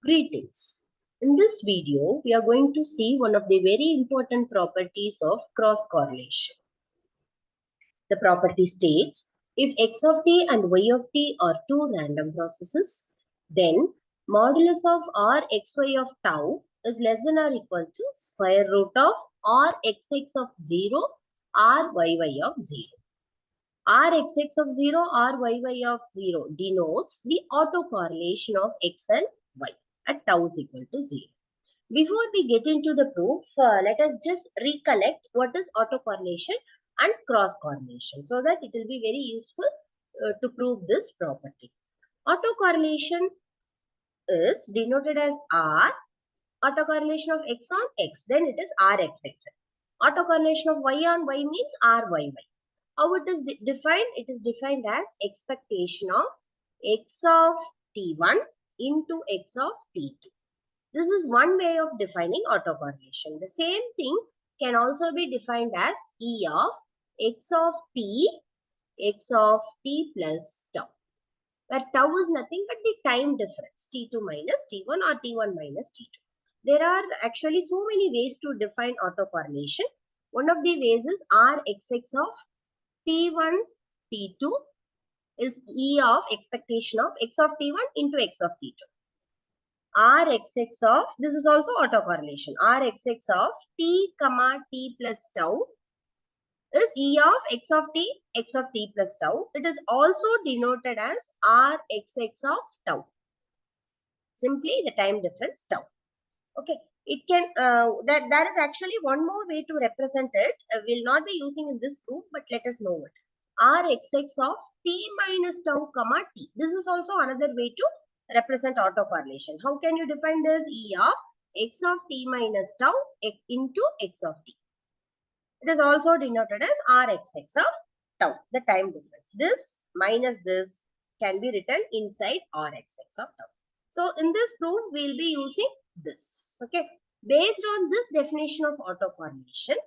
Greetings. In this video, we are going to see one of the very important properties of cross correlation. The property states, if x of t and y of t are two random processes, then modulus of rxy of tau is less than or equal to square root of rxx of 0 ryy of 0. Rxx of 0 ryy of 0 denotes the autocorrelation of x and y at tau is equal to 0. Before we get into the proof, let us just recollect what is autocorrelation and cross correlation so that it will be very useful to prove this property. Autocorrelation is denoted as R, autocorrelation of x on x, then it is Rxx. Autocorrelation of y on y means Ryy. How it is defined? It is defined as expectation of x of t1 into x of t2. This is one way of defining autocorrelation. The same thing can also be defined as E of x of t plus tau, where tau is nothing but the time difference, t2 minus t1 or t1 minus t2. There are actually so many ways to define autocorrelation. One of the ways is Rxx of t1, t2 is E of expectation of x of t1 into x of t2. Rxx of, this is also autocorrelation, Rxx of t comma t plus tau is E of x of t plus tau. It is also denoted as Rxx of tau. Simply the time difference tau. Okay, it can, there is actually one more way to represent it. We'll not be using in this proof, but let us know it. Rxx of t minus tau comma t. This is also another way to represent autocorrelation. How can you define this? E of x of t minus tau into x of t. It is also denoted as Rxx of tau, the time difference. This minus this can be written inside Rxx of tau. So in this proof, we will be using this. Okay. Based on this definition of autocorrelation,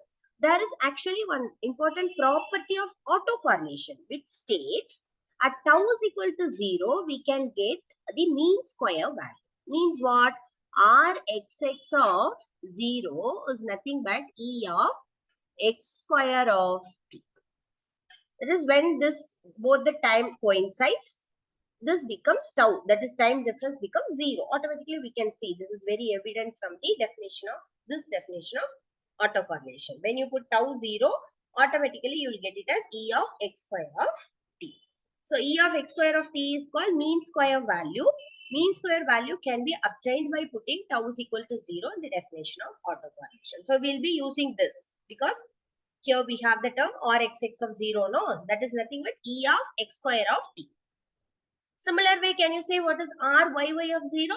there is actually one important property of autocorrelation which states at tau is equal to 0, we can get the mean square value. Means what? Rxx of 0 is nothing but E of x square of t. That is when this both the time coincides, this becomes tau, that is time difference becomes 0. Automatically we can see this is very evident from the definition of this definition of autocorrelation. When you put tau 0, automatically you will get it as E of x square of t. So E of x square of t is called mean square value. Mean square value can be obtained by putting tau is equal to 0 in the definition of autocorrelation. So we will be using this because here we have the term Rxx of 0, no? That is nothing but E of x square of t. Similar way, can you say what is Ryy of 0?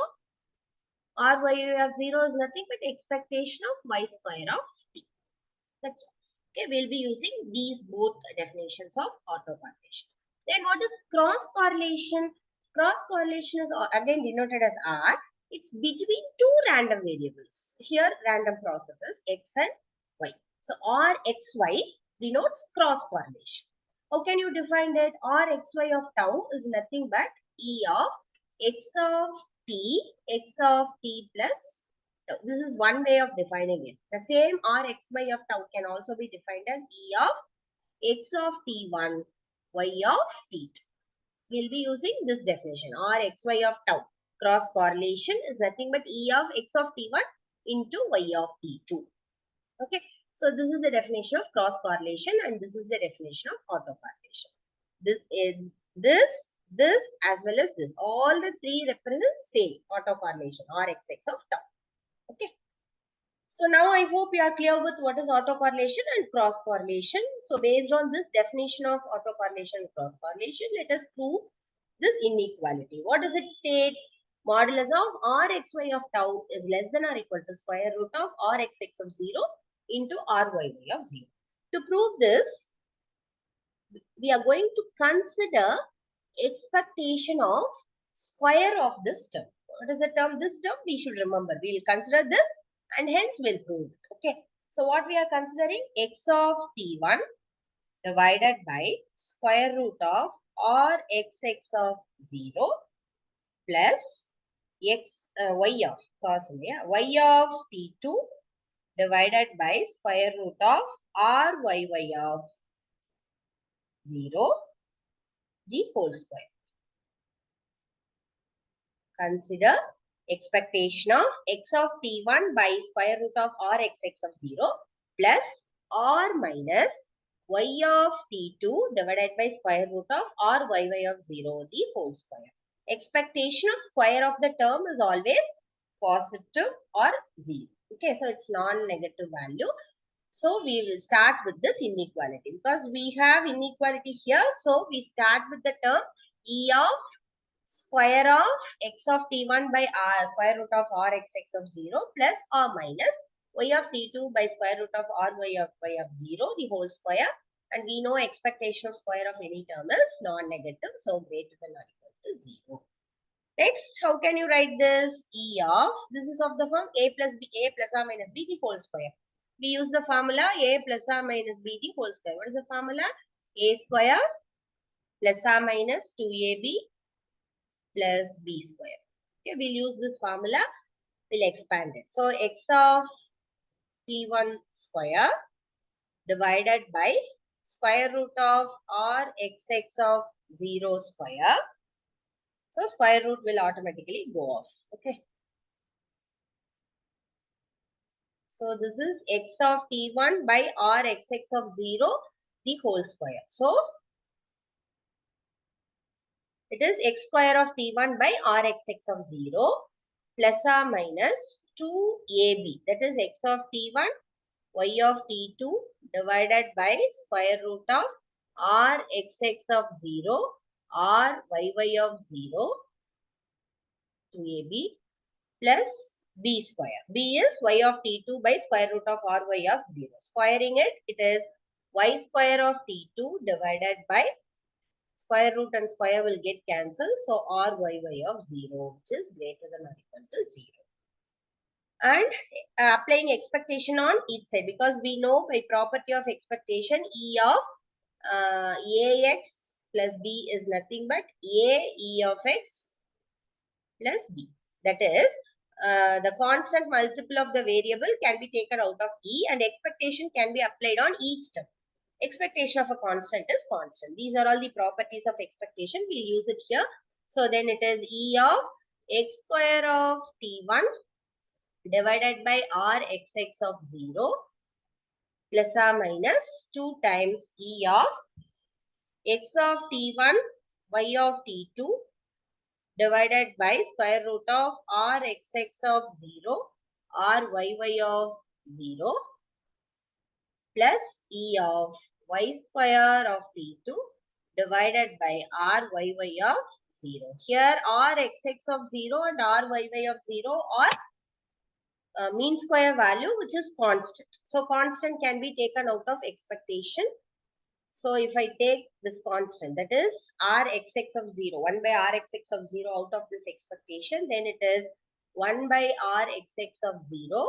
Ryy of 0 is nothing but expectation of y square of t. That's all. Okay, we'll be using these both definitions of autocorrelation. Then what is cross correlation? Cross correlation is again denoted as R. It's between two random variables. Here random processes x and y. So Rxy denotes cross correlation. How can you define that? Rxy of tau is nothing but E of x of t plus tau. This is one way of defining it. The same Rxy of tau can also be defined as E of x of t1, y of t2. We'll be using this definition. Rxy of tau. Cross correlation is nothing but E of x of t1 into y of t2. Okay. So this is the definition of cross correlation and this is the definition of autocorrelation. This as well as this. All the three represent same autocorrelation Rxx of tau. Okay. So now I hope you are clear with what is autocorrelation and cross correlation. So based on this definition of autocorrelation and cross correlation, let us prove this inequality. What does it state? Modulus of Rxy of tau is less than or equal to square root of Rxx of 0 into Ryy of 0. To prove this, we are going to consider expectation of square of this term. What is the term? This term we should remember. We will consider this and hence we'll prove it. Okay. So what we are considering? X of t1 divided by square root of Rxx of 0 plus y of y of t2 divided by square root of ryy of 0 the whole square. Consider expectation of x of t1 by square root of rxx of 0 plus or minus y of t2 divided by square root of ryy of 0 the whole square. Expectation of square of the term is always positive or 0. Okay, so it's non-negative value. So we will start with this inequality because we have inequality here. So we start with the term e of square of x of t1 by r square root of rxx of 0 plus or minus y of t2 by square root of ry of y of 0 the whole square, and we know expectation of square of any term is non-negative, so greater than or equal to 0. Next, how can you write this? E of, this is of the form a plus b, a plus or minus b the whole square. We use the formula a plus or minus b the whole square. What is the formula? A square plus or minus 2ab plus b square. Okay, we'll use this formula. We'll expand it. So x of t1 square divided by square root of or xx of 0 square. So square root will automatically go off. Okay. So this is x of t1 by r xx of 0 the whole square. So it is x square of t1 by r xx of 0 plus or minus 2ab, that is x of t1 y of t2 divided by square root of r xx of 0 r yy of 0 2ab plus b square. B is y of t2 by square root of ry of 0. Squaring it, it is y square of t2 divided by square root and square will get cancelled. So ryy of 0, which is greater than or equal to 0. And applying expectation on each side, because we know by property of expectation E of ax plus b is nothing but e of x plus b. That is, the constant multiple of the variable can be taken out of e and expectation can be applied on each term. Expectation of a constant is constant. These are all the properties of expectation. We'll use it here. So then it is e of x square of t1 divided by r xx of 0 plus or minus 2 times e of x of t1 y of t2 divided by square root of r xx of 0 r yy of 0 plus e of y square of t2 divided by r yy of 0. Here r xx of 0 and r yy of 0 are mean square value, which is constant. So constant can be taken out of expectation. So if I take this constant, that is r xx of 0, 1 by r xx of 0 out of this expectation, then it is 1 by r xx of 0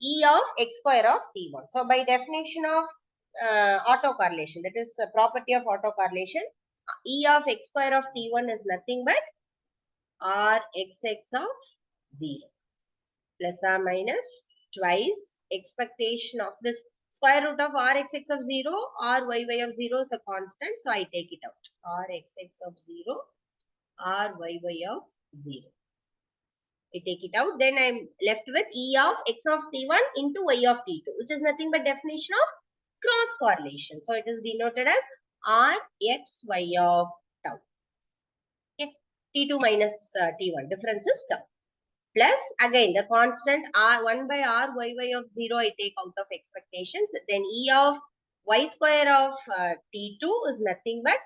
e of x square of t1. So by definition of autocorrelation, that is a property of autocorrelation, e of x square of t1 is nothing but r xx of 0 plus or minus twice expectation of this square root of r xx of 0 r yy of 0 is a constant, so I take it out. R xx of 0 r yy of 0. I take it out. Then I'm left with e of x of t1 into y of t2, which is nothing but definition of cross correlation. So it is denoted as r x y of tau. Okay. T2 minus t1, difference is tau. Plus again the constant r 1 by r yy of 0 I take out of expectations. Then e of y square of t2 is nothing but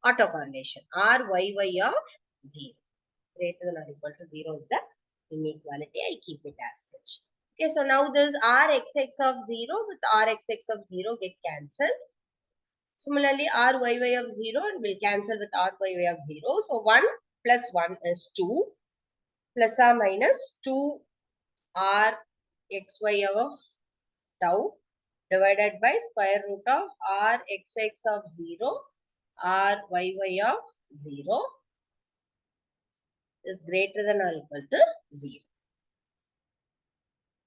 autocorrelation r yy of 0 greater than or equal to 0 is the inequality. I keep it as such. Okay, so now this r xx of 0 with r xx of 0 get cancelled. Similarly r yy of 0 and will cancel with r yy of 0. So 1 plus 1 is 2 plus or minus 2 r xy of tau divided by square root of r xx of 0 r yy of 0 is greater than or equal to 0.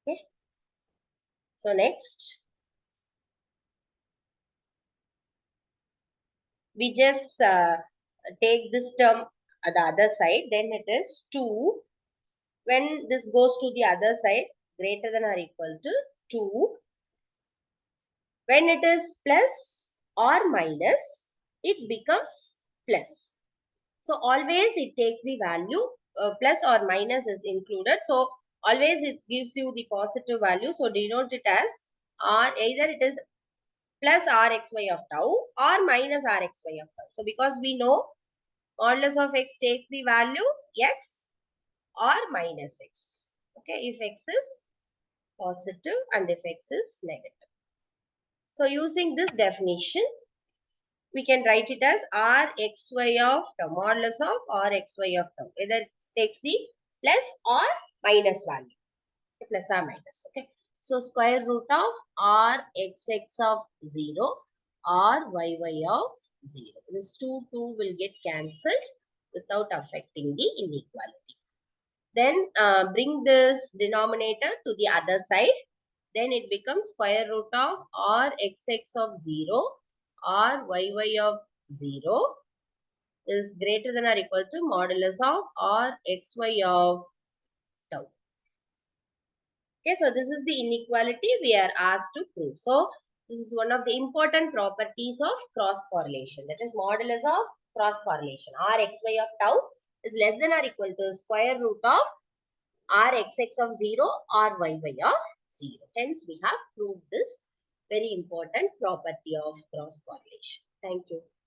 Okay. So next, we just take this term at the other side. Then it is 2. When this goes to the other side, greater than or equal to 2. When it is plus or minus, it becomes plus. So always it takes the value, plus or minus is included. So always it gives you the positive value. So denote it as either it is plus rxy of tau or minus rxy of tau. So because we know modulus of x takes the value x or minus x. Okay, if x is positive and if x is negative. So using this definition, we can write it as rxy of tau, modulus of rxy of tau. Either it takes the plus or minus value, plus or minus. Okay. So square root of rxx of 0 or yy of 0. This 2 will get cancelled without affecting the inequality. Then bring this denominator to the other side. Then it becomes square root of rxx of 0 or yy of 0 is greater than or equal to modulus of rxy of tau. Okay, so this is the inequality we are asked to prove. So this is one of the important properties of cross correlation. That is modulus of cross correlation. Rxy of tau is less than or equal to square root of rxx of 0 or yy of 0. Hence, we have proved this very important property of cross correlation. Thank you.